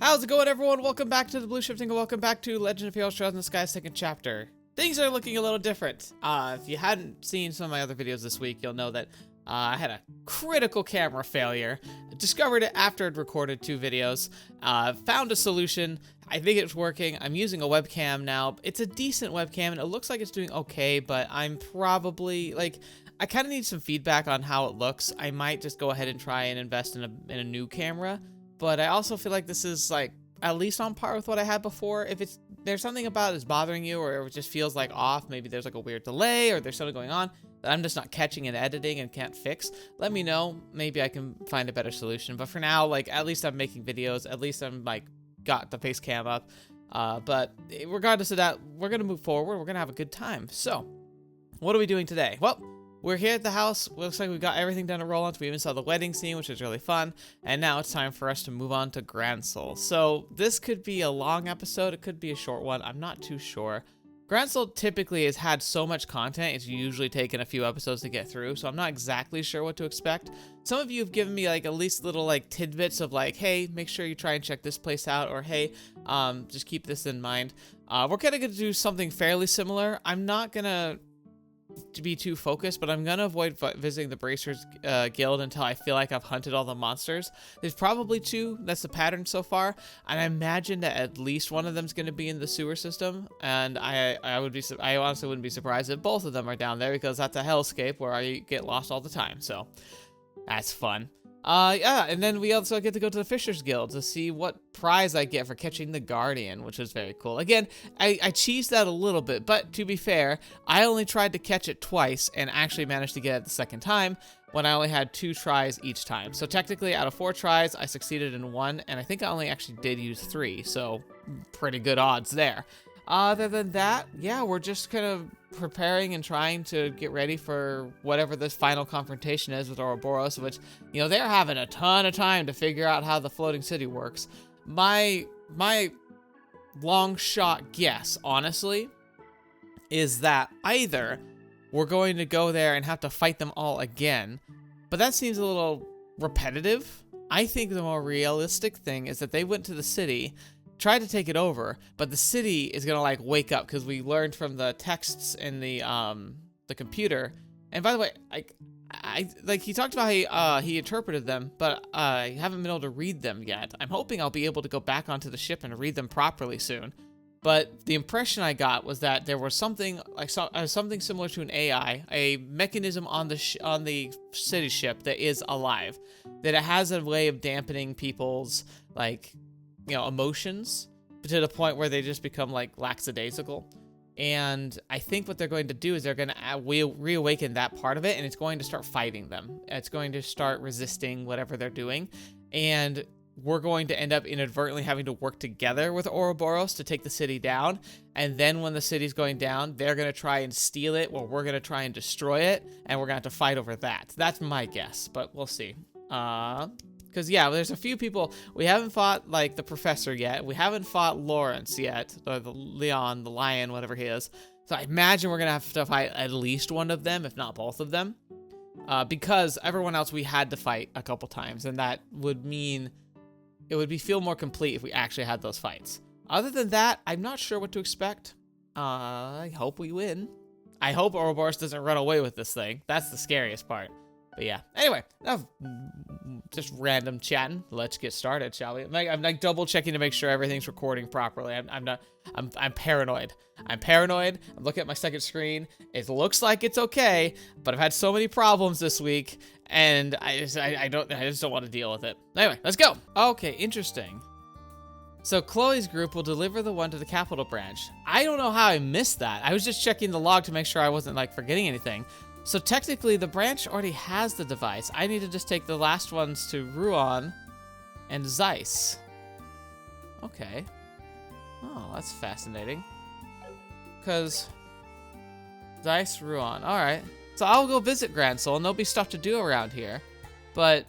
How's it going, everyone? Welcome back to the Blue Shifting, and welcome back to Legend of Heroes Trails in the Sky second chapter. Things are looking a little different. If you hadn't seen some of my other videos this week, you'll know that I had a critical camera failure. Discovered it after I'd recorded 2 videos. Found a solution. I think it's working. I'm using a webcam now. It's a decent webcam, and it looks like it's doing okay, but I'm probably, I kind of need some feedback on how it looks. I might just go ahead and try and invest in a new camera. But I also feel like this is, at least on par with what I had before. If there's something about it that's bothering you, or it just feels off, maybe there's a weird delay, or there's something going on that I'm just not catching and editing and can't fix, let me know. Maybe I can find a better solution. But for now, at least I'm making videos. At least I'm, got the face cam up. But regardless of that, we're going to move forward. We're going to have a good time. So, what are we doing today? Well, we're here at the house. Looks like we've got everything done at Rolant. We even saw the wedding scene, which was really fun. And now it's time for us to move on to Grancel. So this could be a long episode. It could be a short one. I'm not too sure. Grancel typically has had so much content. It's usually taken a few episodes to get through. So I'm not exactly sure what to expect. Some of you have given me at least little tidbits of hey, make sure you try and check this place out. Or hey, just keep this in mind. We're kind of going to do something fairly similar. I'm not going to be too focused, but I'm gonna avoid visiting the Bracers Guild until I feel like I've hunted all the monsters. There's probably 2. That's the pattern so far, and I imagine that at least one of them's gonna be in the sewer system. And I honestly wouldn't be surprised if both of them are down there, because that's a hellscape where I get lost all the time. So that's fun. Yeah, and then we also get to go to the Fishers Guild to see what prize I get for catching the Guardian, which is very cool. Again, I cheesed that a little bit, but to be fair, I only tried to catch it twice and actually managed to get it the second time when I only had 2 tries each time. So technically, out of 4 tries, I succeeded in 1, and I think I only actually did use 3, so pretty good odds there. Other than that, yeah, we're just kind of preparing and trying to get ready for whatever this final confrontation is with Ouroboros, which, they're having a ton of time to figure out how the floating city works. My long shot guess, honestly, is that either we're going to go there and have to fight them all again, but that seems a little repetitive. I think the more realistic thing is that they went to the city, tried to take it over, but the city is gonna wake up, because we learned from the texts in the computer. And by the way, he talked about how he interpreted them, but I haven't been able to read them yet. I'm hoping I'll be able to go back onto the ship and read them properly soon. But the impression I got was that there was something something similar to an AI, a mechanism on the city ship that is alive, that it has a way of dampening people's emotions to the point where they just become lackadaisical. And I think what they're going to do is they're going to reawaken that part of it, and it's going to start fighting them. It's going to start resisting whatever they're doing, and we're going to end up inadvertently having to work together with Ouroboros to take the city down. And then when the city's going down, they're going to try and steal it, or we're going to try and destroy it, and we're going to have to fight over that. That's my guess, but we'll see. Because, yeah, there's a few people. We haven't fought, the professor yet. We haven't fought Lawrence yet. Or the Leon, the lion, whatever he is. So I imagine we're going to have to fight at least one of them, if not both of them. Because everyone else we had to fight a couple times. And that would mean it would feel more complete if we actually had those fights. Other than that, I'm not sure what to expect. I hope we win. I hope Ouroboros doesn't run away with this thing. That's the scariest part. But yeah, anyway, enough just random chatting. Let's get started, shall we? I'm double checking to make sure everything's recording properly. I'm paranoid. I'm looking at my second screen. It looks like it's okay, but I've had so many problems this week, and I just don't want to deal with it. Anyway, let's go. Okay, interesting. So Kloe's group will deliver the one to the capital branch. I don't know how I missed that. I was just checking the log to make sure I wasn't forgetting anything. So technically, the branch already has the device. I need to just take the last ones to Ruan and Zeiss. Okay. Oh, that's fascinating. Because Zeiss, Ruan. Alright. So I'll go visit Grancel, and there'll be stuff to do around here. But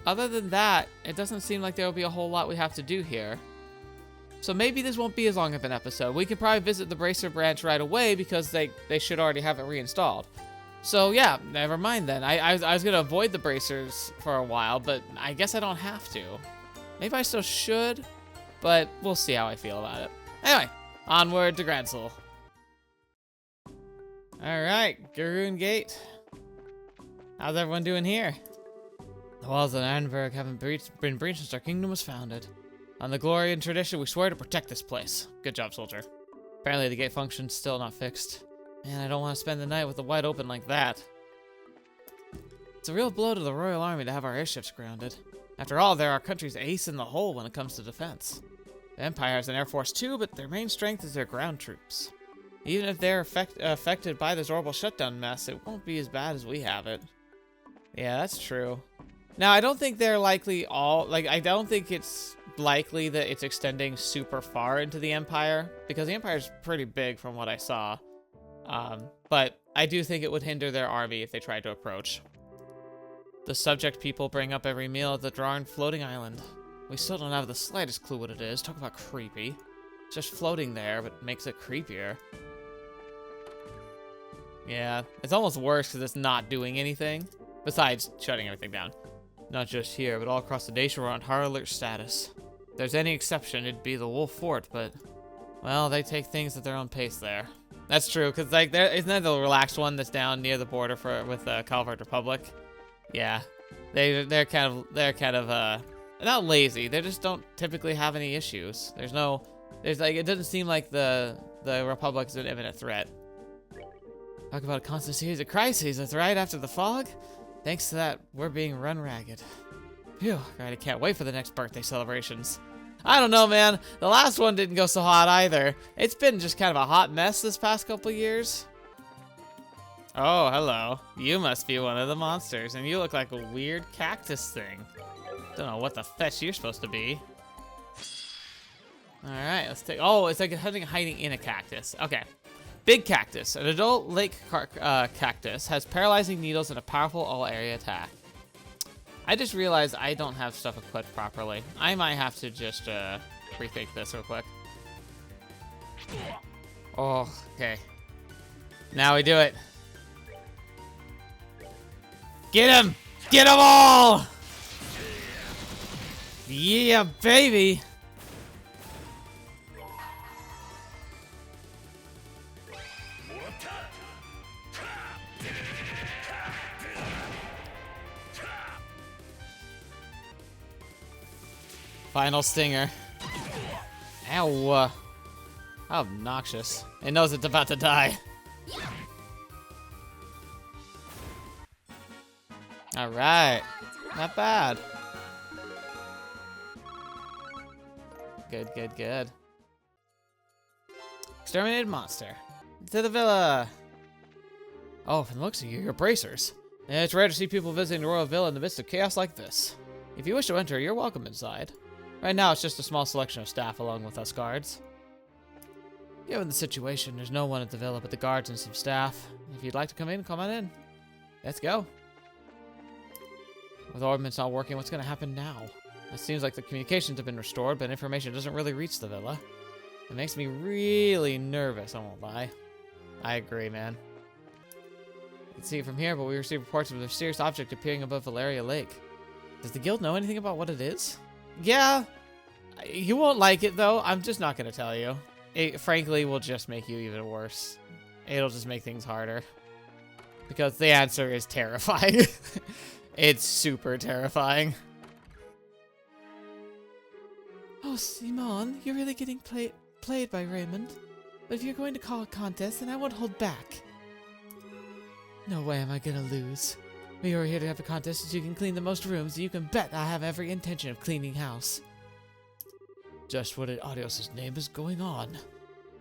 other than that, it doesn't seem like there'll be a whole lot we have to do here. So maybe this won't be as long of an episode. We could probably visit the Bracer branch right away, because they should already have it reinstalled. So yeah, never mind then. I was gonna avoid the bracers for a while, but I guess I don't have to. Maybe I still should. but we'll see how I feel about it. Anyway, onward to Grancel. Alright, Garoon Gate. How's everyone doing here? The walls of Annenberg haven't been breached since our kingdom was founded. On the glory and tradition, we swear to protect this place. Good job, soldier. Apparently the gate function's still not fixed. Man, I don't want to spend the night with it wide open like that. It's a real blow to the Royal Army to have our airships grounded. After all, they're our country's ace in the hole when it comes to defense. The Empire has an air force too, but their main strength is their ground troops. Even if they're affected by this horrible shutdown mess, it won't be as bad as we have it. Yeah, that's true. Now, I don't think they're likely I don't think it's likely that it's extending super far into the Empire, because the Empire is pretty big from what I saw. But I do think it would hinder their army if they tried to approach. The subject people bring up every meal at the Drawing Floating Island. We still don't have the slightest clue what it is. Talk about creepy. It's just floating there, but makes it creepier. Yeah, it's almost worse because it's not doing anything, besides shutting everything down. Not just here, but all across the nation we're on high alert status. If there's any exception, it'd be the Wolf Fort, but, well, they take things at their own pace there. That's true, because, like, isn't that the relaxed one that's down near the border with Calvert Republic? Yeah, they're kind of not lazy. They just don't typically have any issues. It doesn't seem like the Republic's an imminent threat. Talk about a constant series of crises. That's right after the fog. Thanks to that, we're being run ragged. Phew, I can't wait for the next birthday celebrations. I don't know, man. The last one didn't go so hot either. It's been just kind of a hot mess this past couple years. Oh, hello. You must be one of the monsters, and you look like a weird cactus thing. Don't know what the fetch you're supposed to be. Alright, let's take... Oh, it's like hiding in a cactus. Okay. Big cactus. An adult lake cactus has paralyzing needles and a powerful all-area attack. I just realized I don't have stuff equipped properly. I might have to just rethink this real quick. Oh, okay. Now we do it. Get him! Get them all! Yeah, baby! Final stinger. Ow. How obnoxious. It knows it's about to die. Alright. Not bad. Good, good, good. Exterminated monster. To the villa. Oh, from the looks of you, you're bracers. Yeah, it's rare to see people visiting the royal villa in the midst of chaos like this. If you wish to enter, you're welcome inside. Right now, it's just a small selection of staff along with us guards. Given the situation, there's no one at the villa but the guards and some staff. If you'd like to come on in. Let's go. With ordnance not working, what's going to happen now? It seems like the communications have been restored, but information doesn't really reach the villa. It makes me really nervous, I won't lie. I agree, man. You can see it from here, but we received reports of a mysterious object appearing above Valeria Lake. Does the guild know anything about what it is? Yeah. You won't like it, though. I'm just not going to tell you. It, frankly, will just make you even worse. It'll just make things harder. Because the answer is terrifying. It's super terrifying. Oh, Simon, you're really getting played by Raymond. But if you're going to call a contest, then I won't hold back. No way am I gonna lose. We are here to have a contest so you can clean the most rooms, and you can bet I have every intention of cleaning house. Just what in Adios' name is going on?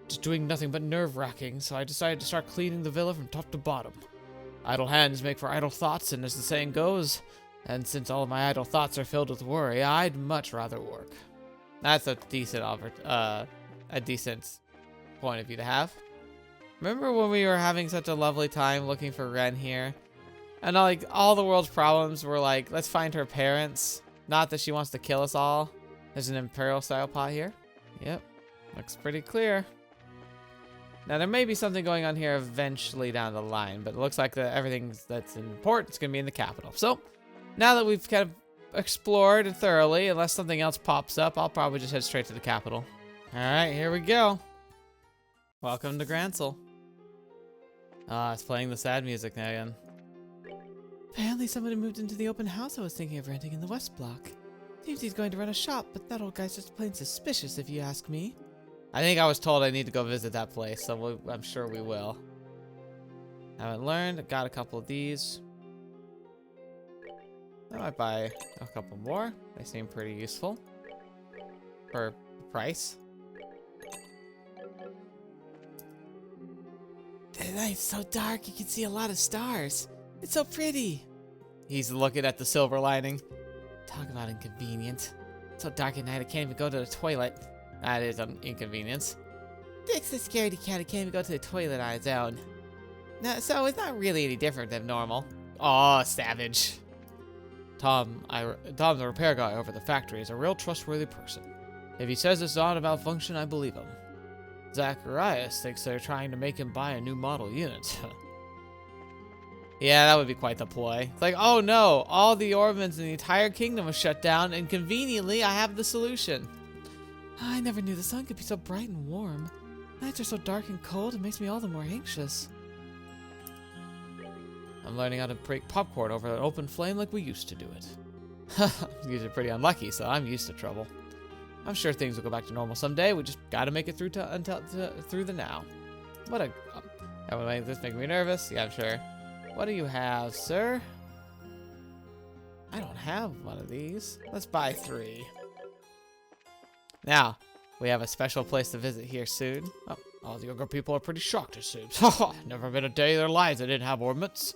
Just doing nothing but nerve-wracking, so I decided to start cleaning the villa from top to bottom. Idle hands make for idle thoughts, and as the saying goes, and since all of my idle thoughts are filled with worry, I'd much rather work. That's a decent point of view to have. Remember when we were having such a lovely time looking for Ren here? And all the world's problems were like, let's find her parents. Not that she wants to kill us all. There's an Imperial style pot here. Yep, looks pretty clear. Now there may be something going on here eventually down the line, but it looks like everything that's important is going to be in the capital. So now that we've kind of explored thoroughly. Unless something else pops up, I'll probably just head straight to the capital. Alright, here we go. Welcome to Grancel. It's playing the sad music now again. Apparently somebody moved into the open house I was thinking of renting in the West Block. Seems he's going to run a shop, but that old guy's just plain suspicious if you ask me. I think I was told I need to go visit that place, so I'm sure we will. Haven't learned. Got a couple of these. I might buy a couple more. They seem pretty useful. For the price. The night's so dark you can see a lot of stars. It's so pretty. He's looking at the silver lining. Talk about inconvenient. It's so dark at night I can't even go to the toilet. That is an inconvenience. Dick's the scaredy cat who can't even go to the toilet on its own. No, so it's not really any different than normal. Aw, savage. Tom's the repair guy over the factory, is a real trustworthy person. If he says it's not a malfunction, I believe him. Zacharias thinks they're trying to make him buy a new model unit. Yeah, that would be quite the ploy. It's like, oh no, all the ornaments in the entire kingdom was shut down, and conveniently, I have the solution. I never knew the sun could be so bright and warm. Nights are so dark and cold, it makes me all the more anxious. I'm learning how to break popcorn over an open flame like we used to do it. I'm usually pretty unlucky, so I'm used to trouble. I'm sure things will go back to normal someday. We just gotta make it through through the now. What a... that would make this make me nervous. Yeah, I'm sure. What do you have, sir? I don't have one of these. Let's buy 3. Now, we have a special place to visit here soon. Oh, all the younger people are pretty shocked, it seems. Never been a day in their lives that didn't have ornaments.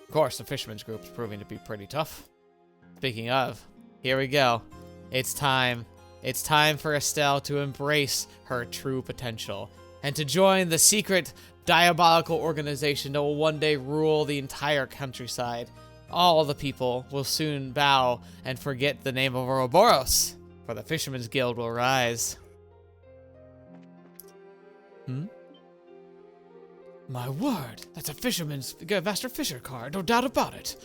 Of course, the fisherman's group's proving to be pretty tough. Speaking of, here we go. It's time. It's time for Estelle to embrace her true potential and to join the secret diabolical organization that will one day rule the entire countryside. All the people will soon bow and forget the name of Ouroboros, for the Fisherman's Guild will rise. My word, that's a fisherman's Master Fisher card, no doubt about it.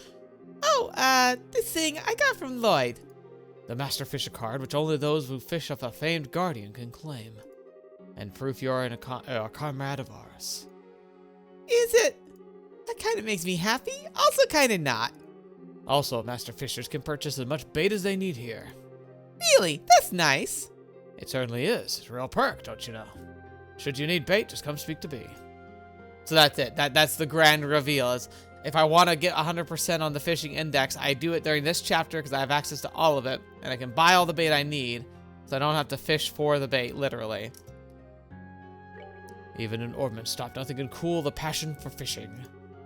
Oh, this thing I got from Lloyd. The Master Fisher card, which only those who fish of a famed guardian can claim. And proof you're a comrade of ours. Is it? That kind of makes me happy, also kind of not. Also, Master Fishers can purchase as much bait as they need here. Really? That's nice. It certainly is. It's a real perk, don't you know? Should you need bait, just come speak to me. So that's it. That's the grand reveal. Is if I want to get 100% on the fishing index, I do it during this chapter because I have access to all of it, and I can buy all the bait I need, so I don't have to fish for the bait, literally. Even an ornament stop, nothing can cool the passion for fishing.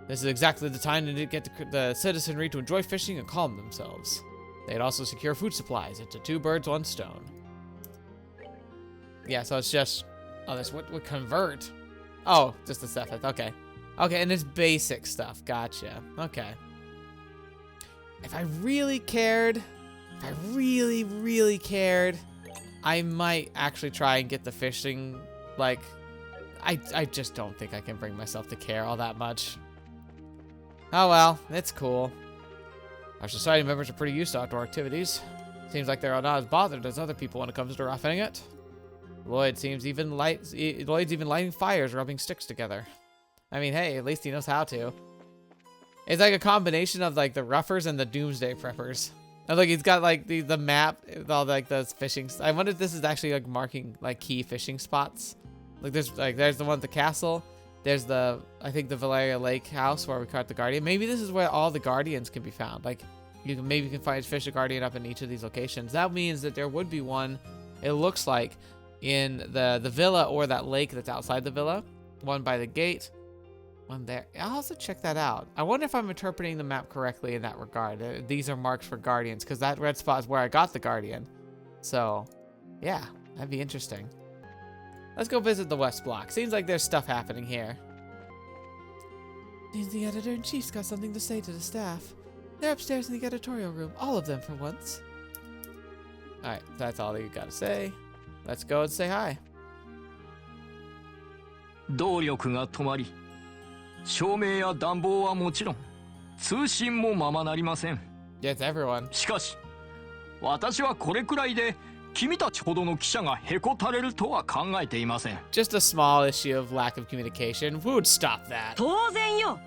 This is exactly the time to get the citizenry to enjoy fishing and calm themselves. They'd also secure food supplies. It's a 2 birds, 1 stone. Yeah, so it's just... oh, this would convert. Oh, just the stuff. Okay. Okay, and it's basic stuff. Gotcha. Okay. If I really cared, I might actually try and get the fishing, like... I just don't think I can bring myself to care all that much. Oh well, it's cool. Our society members are pretty used to outdoor activities. Seems like they're not as bothered as other people when it comes to roughing it. Lloyd's even lighting fires, rubbing sticks together. I mean, hey, at least he knows how to. It's like a combination of like the roughers and the doomsday preppers. And look, he's got like the map with all like those fishing. I wonder if this is actually like marking like key fishing spots. Like there's the one at the castle. There's the, I think the Valeria Lake house where we caught the guardian. Maybe this is where all the guardians can be found. Like maybe you can fish a guardian up in each of these locations. That means that there would be one, it looks like, in the villa or that lake that's outside the villa. One by the gate, one there. I'll also check that out. I wonder if I'm interpreting the map correctly in that regard. These are marks for guardians because that red spot is where I got the guardian. So yeah, that'd be interesting. Let's go visit the West Block. Seems like there's stuff happening here. The editor-in-chief's got something to say to the staff. They're upstairs in the editorial room. All of them for once. Alright, that's all you gotta say. Let's go and say hi. 動力が止まり、照明や暖房はもちろん、通信もままなりません。Yes, everyone. しかし、私はこれくらいで君たちほどの記者がへこたれるとは考えていません。 Just a small issue of lack of communication. Who would stop that? 当然よ。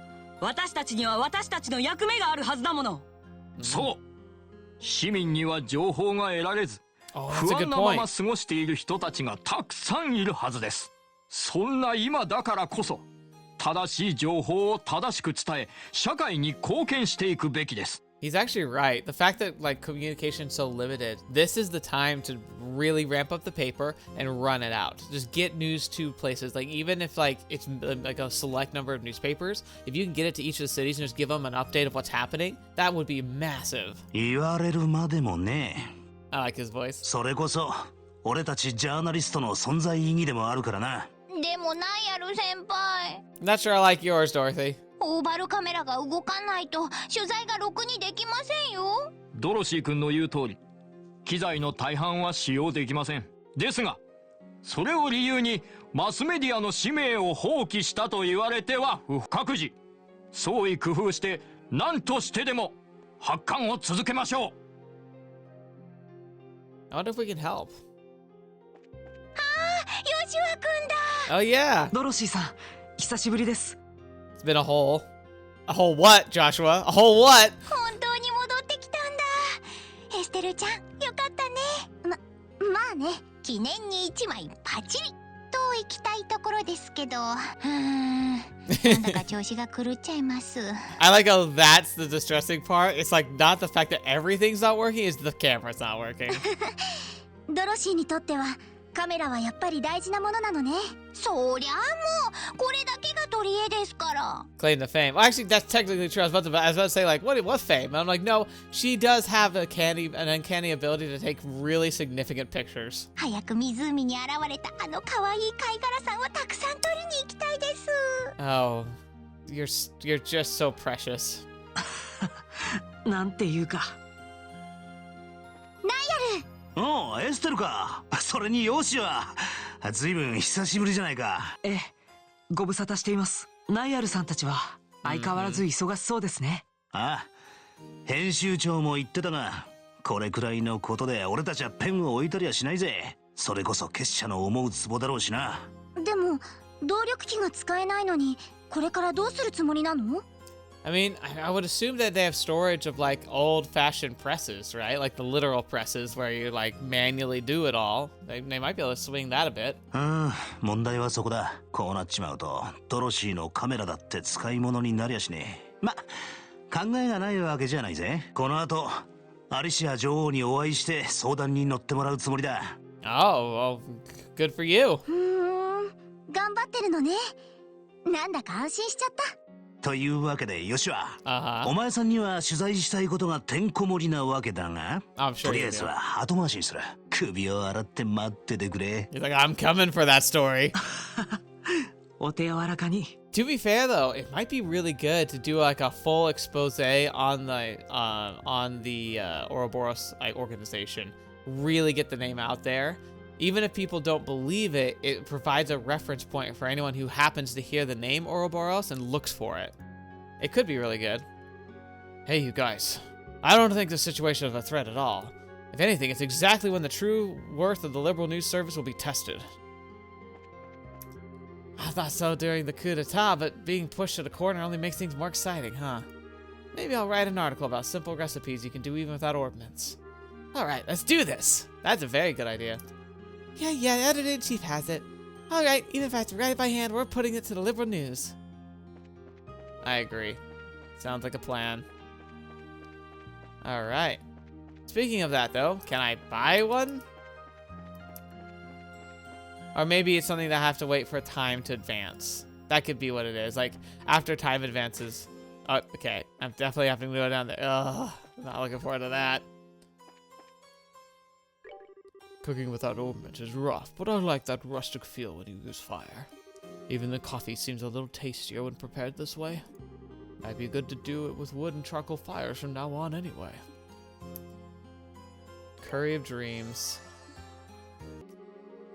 私たちには私たちの役目があるはずだもの。そう。市民には情報が得られず、 Oh, 不 that's a 安 good なまま point. 過ごしている人たちがたくさんいるはずです。そんな今だからこそ正しい情報を正しく伝え、社会に貢献していくべきです。 He's actually right. The fact that like communication's so limited, this is the time to really ramp up the paper and run it out. Just get news to places. Like even if like it's like a select number of newspapers, if you can get it to each of the cities and just give them an update of what's happening, that would be massive. 言われるまでもね。 I like his voice. それこそ俺たちジャーナリストの存在意義でもあるからな。でもナイアル先輩、 Not sure I like yours, Dorothy. オーバルカメラが動かないと取材がろくにできませんよ。ドロシー君の言う通り、機材の大半は使用できません。ですが、それを理由にマスメディアの使命を放棄したと言われては不覚示。創意工夫して何としてでも発刊を続けましょう。 I wonder if we can help. ヨシュア君だ。 Oh yeah, ドロシーさん、久しぶりです。 it's been a whole what, Joshua? A whole what? 本当に戻ってきたんだ。エステルちゃん、よかったね。まあね、記念に一枚パチリと行きたいところですけど、なんだか調子が狂っちゃいます。I like how that's the distressing part. It's like not the fact that everything's not working, it's the camera's not working. ドロシーにとってはカメラはやっぱり大事なものなのね。そりゃあもうこれだけが取り柄ですから。 Claim the fame. Well, actually, that's technically true. I was about to say, like, what fame? And I'm like, no, she does have an uncanny ability to take really significant pictures. 早く湖に現れたあの可愛い貝殻さんをたくさん取りに行きたいです。 Oh, you're just so precious. なんていうか。おうエステルか。それにヨシはずいぶん久しぶりじゃないか。ええ、ご無沙汰しています。ナイアルさんたちは相変わらず忙しそうですね。ああ、編集長も言ってたが、これくらいのことで俺たちはペンを置いたりはしないぜ。それこそ結社の思うツボだろうしな。でも動力機が使えないのにこれからどうするつもりなの？ I mean, I would assume that they have storage of like old-fashioned presses, right? Like the literal presses where you like manually do it all. They might be able to swing that a bit. 問題はそこだ。こうなっちまうとドロシーのカメラだって使い物になりゃしねえ。ま、考えがないわけじゃないぜ。この後アリシア女王にお会いして相談に乗ってもらうつもりだ。 Oh, well, good for you. 頑張ってるのね。なんだか安心しちゃった。というわけでヨシは、Uh-huh. お前さんには取材したいことがてんこ盛りなわけだが、 I'm sure とりあ you えず do. は後回しにする。首を洗って待っててくれ。 He's like, I'm coming for that story. お手柔らかに。 To be fair, though, it might be really good to do like a full expose on the Ouroboros like, organization. Really get the name out there. Even if people don't believe it, it provides a reference point for anyone who happens to hear the name Ouroboros and looks for it. It could be really good. Hey, you guys. I don't think this situation is a threat at all. If anything, it's exactly when the true worth of the Liberal News Service will be tested. I thought so during the coup d'etat, but being pushed to the corner only makes things more exciting, huh? Maybe I'll write an article about simple recipes you can do even without ornaments. Alright, let's do this! That's a very good idea. Yeah, editor-in-chief has it. Alright, even if I have to write it by hand, we're putting it to the Liberal News. I agree. Sounds like a plan. Alright. Speaking of that, though, can I buy one? Or maybe it's something that I have to wait for time to advance. That could be what it is. Like, after time advances. Oh, okay. I'm definitely having to go down there. Ugh. Not looking forward to that. Cooking without ornament is rough, but I like that rustic feel when you use fire. Even the coffee seems a little tastier when prepared this way. Might be good to do it with wood and charcoal fires from now on anyway. Curry of Dreams.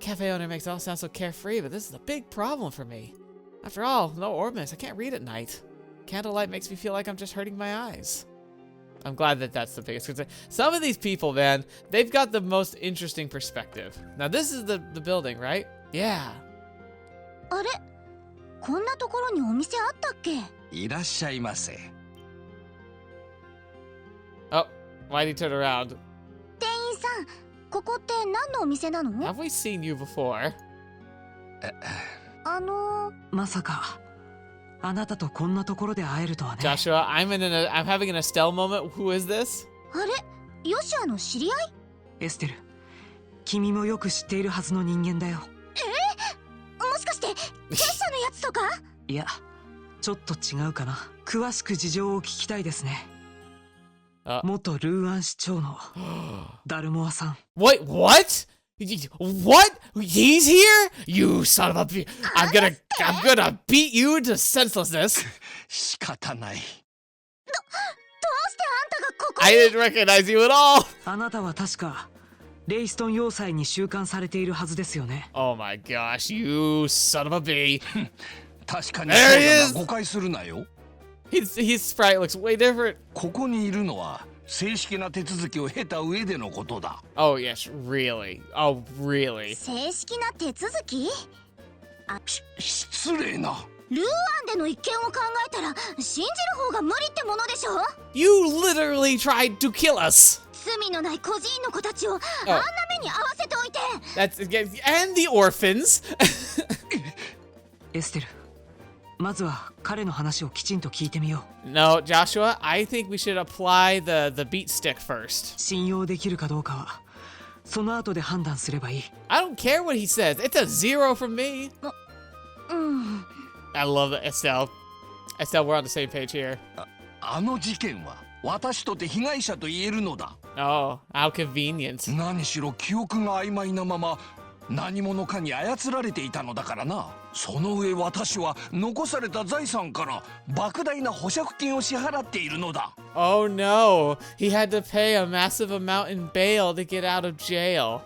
Cafe owner makes it all sound so carefree, but this is a big problem for me. After all, no ornaments, I can't read at night. Candlelight makes me feel like I'm just hurting my eyes. I'm glad that that's the biggest concern. Some of these people, man, they've got the most interesting perspective. Now, this is the building, right? Yeah. あれ、こんなところにお店あったっけ？いらっしゃいませ。 Oh, why'd he turn around? 店員さん、ここって何のお店なの？ Have we seen you before? まさかあなたとこんなところで会えるとはね。 Joshua, I'm having an Estelle moment. Who is this? あれ、ヨシアの知り合い？エステル、君もよく知っているはずの人間だよ。もしかして結社のやつとか？いや、ちょっと違うかな。詳しく事情を聞きたいですね。元ルーアン市長のダルモアさん。Wait, what? What? He's here? You son of a bitch! I'm gonna beat you to senselessness. 仕方ない。どうしてあんたがここ I didn't recognize you at all. あなたは確かレイストン要塞に収監されているはずですよね。 Oh my gosh, you son of a bee. 確かにそうだが誤解するなよ。His sprite looks way different. ここにいるのは正式な手続きを経た上でのことだ。Oh yes, really? Oh really? 正式な手続き？失礼な。ルーアンでの一件を考えたら信じる方が無理ってものでしょ？ You literally tried to kill us. 罪のない孤児院の子たちをあんな目に遭わせておいて。And the orphans. エステル、まずは彼の話をきちんと聞いてみよう。 No, Joshua, I think we should apply the beat stick first. 信用できるかどうかはその後で判断すればいい。 I don't care what he says. It's a 0 from me. うん。 I love that, Estelle. Estelle, we're on the same page here. あの事件は私とて被害者と言えるのだ。 Oh, how convenient. 何しろ記憶が曖昧なまま何者かに操られていたのだからな。その上私は残された財産から莫大な保釈金を支払っているのだ。 Oh no, he had to pay a massive amount in bail to get out of jail.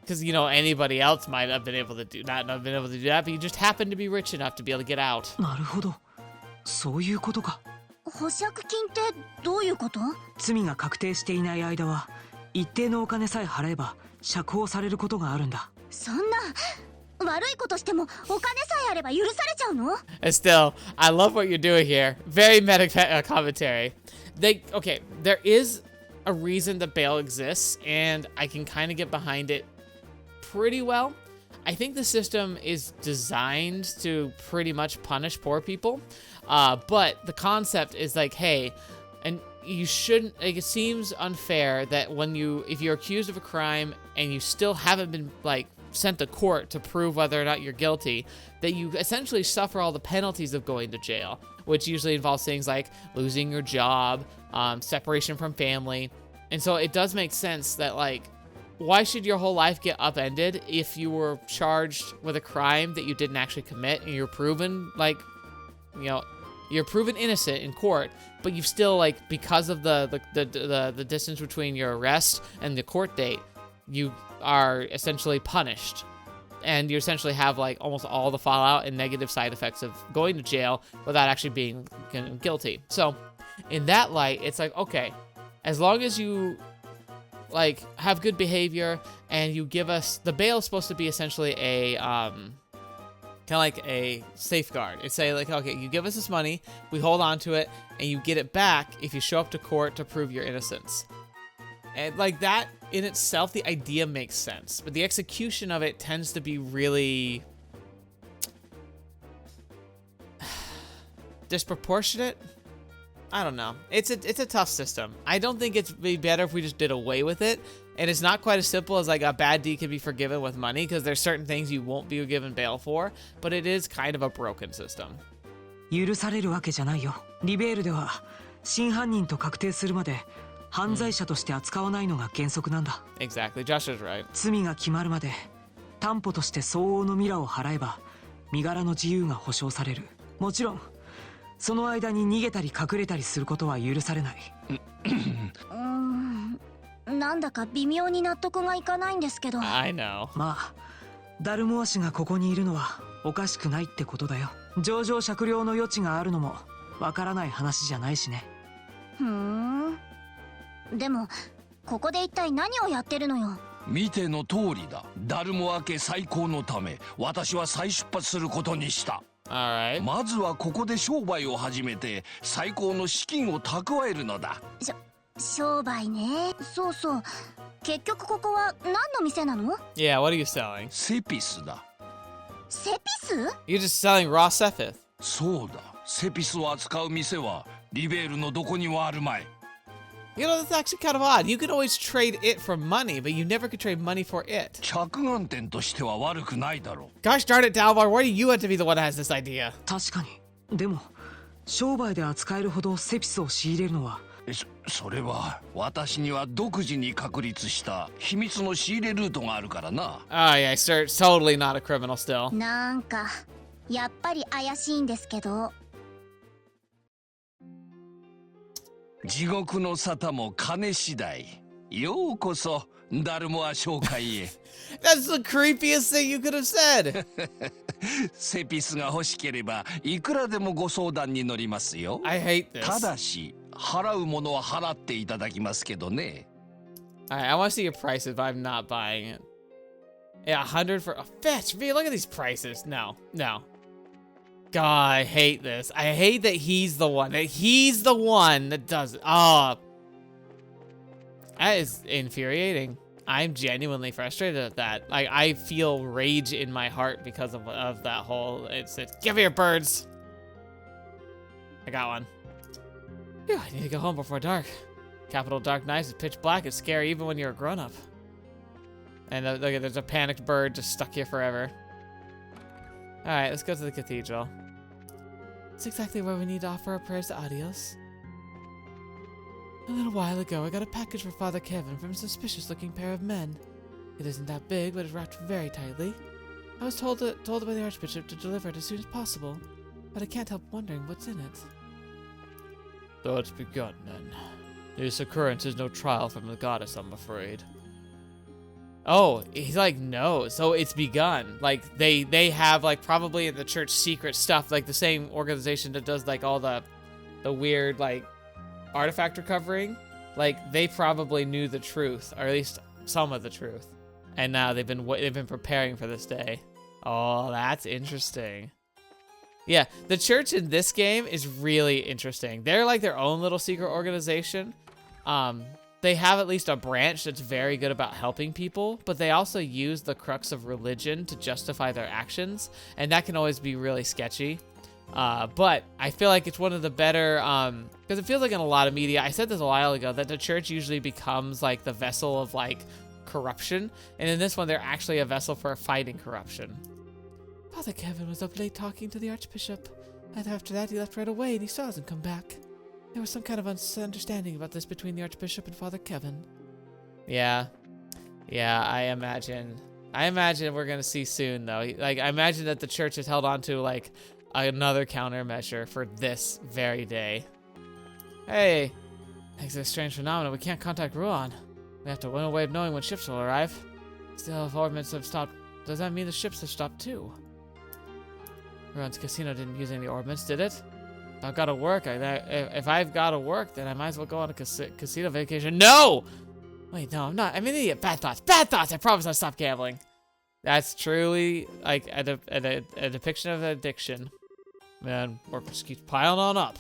Because, you know, anybody else might have been able to do not have been able to do that, but you just happened to be rich enough to be able to get out. なるほど、そういうことか。保釈金ってどういうこと？罪が確定していない間は一定のお金さえ払えば釈放されることがあるんだ。そんな悪いことしてもお金さえあれば許されちゃうの？ Estelle, I love what you're doing here. Very meta commentary. Okay, there is a reason that bail exists, and I can kind of get behind it pretty well. I think the system is designed to pretty much punish poor people, but the concept is like, hey, and you shouldn't, like, it seems unfair that if you're accused of a crime and you still haven't been, like, sent to court to prove whether or not you're guilty, that you essentially suffer all the penalties of going to jail, which usually involves things like losing your job, separation from family. And so it does make sense that, like, why should your whole life get upended if you were charged with a crime that you didn't actually commit and you're proven, like, you know, you're proven innocent in court, but you've still, like, because of the distance between your arrest and the court date, you are essentially punished. And you essentially have, like, almost all the fallout and negative side effects of going to jail without actually being guilty. So, in that light, it's like, okay, as long as you, like, have good behavior and you give us, the bail is supposed to be essentially a, kind of like a safeguard. It's say, like, okay, you give us this money, we hold on to it, and you get it back if you show up to court to prove your innocence. And, like, that in itself, the idea makes sense, but the execution of it tends to be really disproportionate. I don't know. It's a tough system. I don't think it'd be better if we just did away with it. And it's not quite as simple as, like, a bad deed can be forgiven with money, because there's certain things you won't be given bail for, but it is kind of a broken system. 許されるわけじゃないよ。リベールでは真犯人と確定するまで犯罪者として扱わないのが原則なんだ。Exactly. Joshua's right. 罪が決まるまで担保として相応のミラを払えば身柄の自由が保障される。もちろんその間に逃げたり隠れたりすることは許されない。なんだか微妙に納得がいかないんですけど。I know. まあダルモア氏がここにいるのはおかしくないってことだよ。情状酌量の余地があるのもわからない話じゃないしね。でもここで一体何をやってるのよ。見ての通りだ。ダルモ明け再興のため私は再出発することにした。 Alright. まずはここで商売を始めて最高の資金を蓄えるのだ。商売ね。そうそう。結局ここは何の店なの？ Yeah, what are you selling? セピスだ。セピス？ You're just selling raw Sepith. そうだ。セピスを扱う店はリベールのどこにもあるまい。 You know, that's actually kind of odd. You could always trade it for money, but you never could trade money for it. 着眼点としては悪くないだろう。 Gosh darn it, Dalvar, why do you have to be the one that has this idea? 確かに。でも商売で扱えるほどセピスを仕入れるのは。それは私には独自に確立した秘密の仕入れルートがあるからな。 Oh yeah, sir, totally not a criminal still. なんかやっぱり怪しいんですけど。地獄の沙汰も金次第。ようこそダルモア商会へ。 That's the creepiest thing you could have said. セピスが欲しければいくらでもご相談に乗りますよ。 I hate た this. だし払うものは払っていただきますけどね。 Alright, I want to see your prices, but I'm not buying it. Yeah, 100 for a fetch. V, look at these prices. No, no. God, I hate this. I hate that he's the one. He's the one that does it. Oh. That is infuriating. I'm genuinely frustrated at that. Like, I feel rage in my heart because of that whole... It's give me your birds. I got one. Phew, I need to go home before dark. Capital Dark Night is pitch black. It's scary even when you're a grown-up. And look, there's a panicked bird just stuck here forever. Alright, let's go to the cathedral. It's exactly where we need to offer our prayers to Adios. A little while ago, I got a package for Father Kevin from a suspicious-looking pair of men. It isn't that big, but it's wrapped very tightly. I was told by the Archbishop to deliver it as soon as possible, but I can't help wondering what's in it. So it's begun, then. This occurrence is no trial from the goddess, I'm afraid. Oh, he's like, no. So it's begun. Like, they have, like, probably in the church secret stuff, like the same organization that does, like, all the weird, like, artifact recovering. Like, they probably knew the truth, or at least some of the truth. And now they've been preparing for this day. Oh, that's interesting. Yeah, the church in this game is really interesting. They're like their own little secret organization. They have at least a branch that's very good about helping people, but they also use the crux of religion to justify their actions, and that can always be really sketchy. But I feel like it's one of the better, because it feels like in a lot of media, I said this a while ago, that the church usually becomes like the vessel of like corruption, and in this one, they're actually a vessel for fighting corruption. Father Kevin was up late talking to the Archbishop, and after that he left right away and he still hasn't come back. There was some kind of misunderstanding about this between the Archbishop and Father Kevin. Yeah, I imagine we're gonna see soon though. Like, I imagine that the church has held on to like another countermeasure for this very day. Hey, thanks to this strange phenomenon, we can't contact Rolant. We have to win a way of knowing when ships will arrive. Still, if ordnance have stopped, does that mean the ships have stopped too? Rolant's casino didn't use any ordnance, did it? If I've got to work, if I've got to work, then I might as well go on a casino vacation. No! Wait, no, I'm not. I'm an idiot. Bad thoughts. Bad thoughts! I promise I'll stop gambling. That's truly like a depiction of addiction. Man, work just keeps piling on up.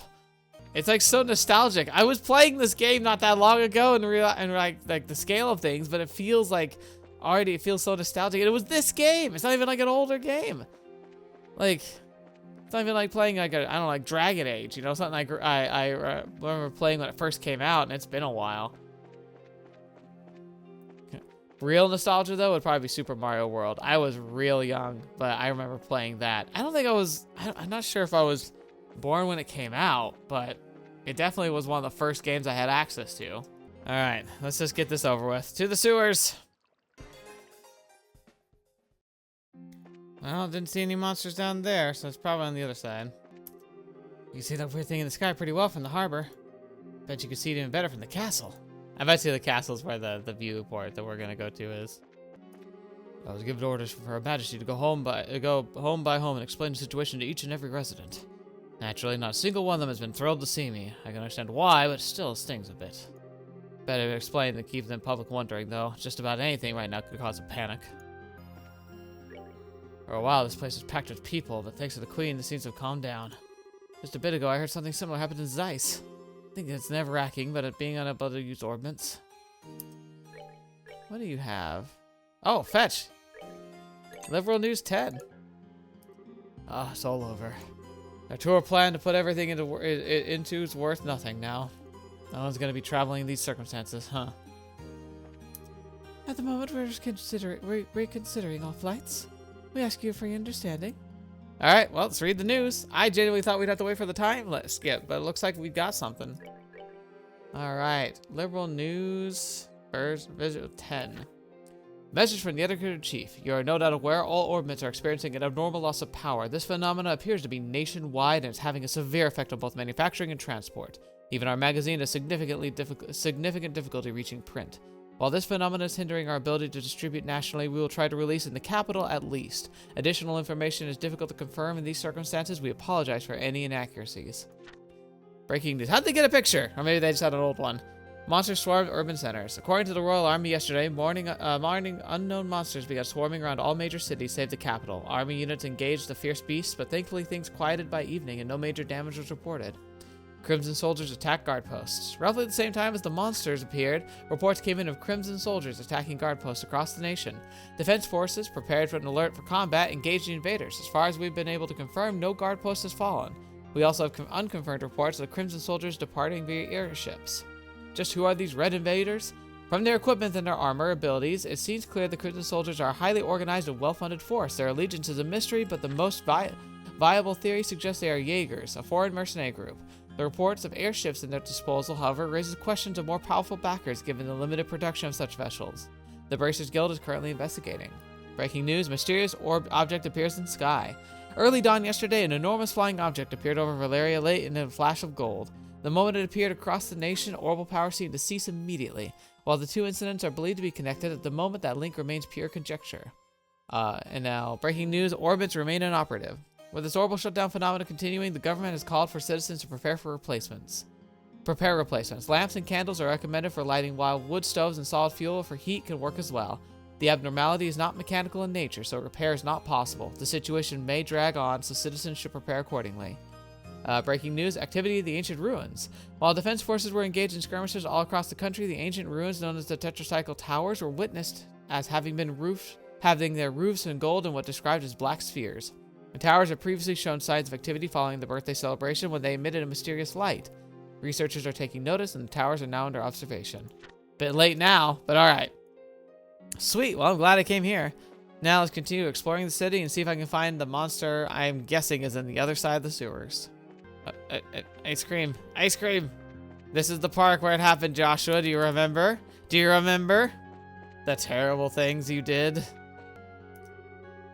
It's like so nostalgic. I was playing this game not that long ago and like the scale of things, but it feels like already it feels so nostalgic. And it was this game. It's not even like an older game. Like, it's not even like playing like I don't know, like Dragon Age, you know, something like I remember playing when it first came out, and it's been a while. Real nostalgia though would probably be Super Mario World. I was real young, but I remember playing that. I don't think I was. I'm not sure if I was born when it came out, but it definitely was one of the first games I had access to. All right, let's just get this over with. To the sewers. Well, didn't see any monsters down there, so it's probably on the other side. You can see that weird thing in the sky pretty well from the harbor. Bet you can see it even better from the castle. I bet you the castle's where the viewport that we're gonna go to is. I was given orders for Her Majesty to go home by home and explain the situation to each and every resident. Naturally, not a single one of them has been thrilled to see me. I can understand why, but it still stings a bit. Better explain than keep the public wondering, though. Just about anything right now could cause a panic. For a while, this place was packed with people, but thanks to the Queen, this seems to have calmed down. Just a bit ago, I heard something similar happened in Zeiss. I think it's nerve-wracking, but it being unable to use orbments. What do you have? Oh, fetch! Liberl News 10. Ah, it's all over. Our tour plan to put everything into is worth nothing now. No one's going to be traveling in these circumstances, huh? At the moment, we're just reconsidering all flights. We ask you for your understanding. Alright, well, let's read the news. I genuinely thought we'd have to wait for the time skip, but it looks like we got something. Alright, Liberl News, first visual 10. Message from the Editor-in-Chief. You are no doubt aware all orbments are experiencing an abnormal loss of power. This phenomenon appears to be nationwide and is having a severe effect on both manufacturing and transport. Even our magazine has significant difficulty reaching print. While this phenomenon is hindering our ability to distribute nationally, we will try to release in the capital at least. Additional information is difficult to confirm in these circumstances. We apologize for any inaccuracies. Breaking news. How'd they get a picture? Or maybe they just had an old one. Monsters swarmed urban centers. According to the Royal Army yesterday morning, unknown monsters began swarming around all major cities save the capital. Army units engaged the fierce beasts, but thankfully things quieted by evening and no major damage was reported. Crimson soldiers attacked guard posts. Roughly at the same time as the monsters appeared, reports came in of Crimson soldiers attacking guard posts across the nation. Defense forces, prepared for an alert for combat, engaged the invaders. As far as we've been able to confirm, no guard post has fallen. We also have unconfirmed reports of the Crimson soldiers departing via airships. Just who are these red invaders? From their equipment and their armor abilities, it seems clear the Crimson soldiers are a highly organized and well-funded force. Their allegiance is a mystery, but the most viable theory suggests they are Jaegers, a foreign mercenary group. The reports of airships in their disposal, however, raises questions of more powerful backers given the limited production of such vessels. The Bracers Guild is currently investigating. Breaking news, mysterious orb object appears in sky. Early dawn yesterday, an enormous flying object appeared over Valeria Lake in a flash of gold. The moment it appeared across the nation, orbital power seemed to cease immediately. While the two incidents are believed to be connected, at the moment that link remains pure conjecture. And now, breaking news, orbits remain inoperative. With this orbital shutdown phenomenon continuing, the government has called for citizens to prepare replacements. Lamps and candles are recommended for lighting, while wood stoves and solid fuel for heat can work as well. The abnormality is not mechanical in nature, so repair is not possible. The situation may drag on, so citizens should prepare accordingly. Breaking news, activity in the ancient ruins. While defense forces were engaged in skirmishes all across the country, the ancient ruins known as the Tetracycle Towers were witnessed as having their roofs in gold and what described as black spheres. The towers had previously shown signs of activity following the birthday celebration when they emitted a mysterious light. Researchers are taking notice and the towers are now under observation. Bit late now, but alright. Sweet, well I'm glad I came here. Now let's continue exploring the city and see if I can find the monster I'm guessing is on the other side of the sewers. Ice cream. Ice cream. This is the park where it happened, Joshua. Do you remember? Do you remember? The terrible things you did.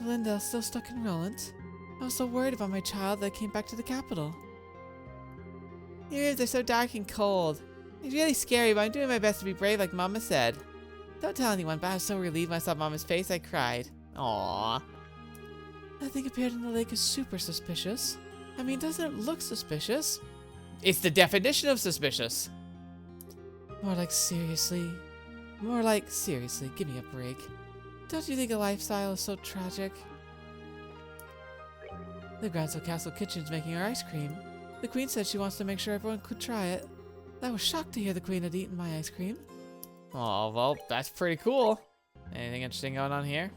Linda, still stuck in Rolant. I was so worried about my child that I came back to the capital. Your ears are so dark and cold. It's really scary, but I'm doing my best to be brave like Mama said. Don't tell anyone, but I was so relieved when I saw Mama's face I cried. Aww. Nothing appeared in the lake is super suspicious. I mean, doesn't it look suspicious? It's the definition of suspicious. More like seriously, give me a break. Don't you think a lifestyle is so tragic? The Grancel Castle kitchen's making our ice cream. The Queen said she wants to make sure everyone could try it. I was shocked to hear the Queen had eaten my ice cream. Oh, well, that's pretty cool. Anything interesting going on here?